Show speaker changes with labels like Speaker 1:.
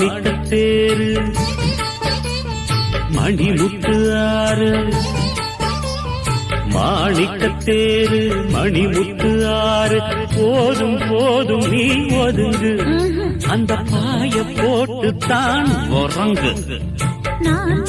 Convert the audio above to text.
Speaker 1: மாணிக்கத்தேரு மணிமுத்து ஆறு மாணிக்கத்தேரு மணிமுத்து ஆறு போதும் போதும் நீ ஒதுங்கு அந்த பாய போட்டு தான் உறங்கு
Speaker 2: நான்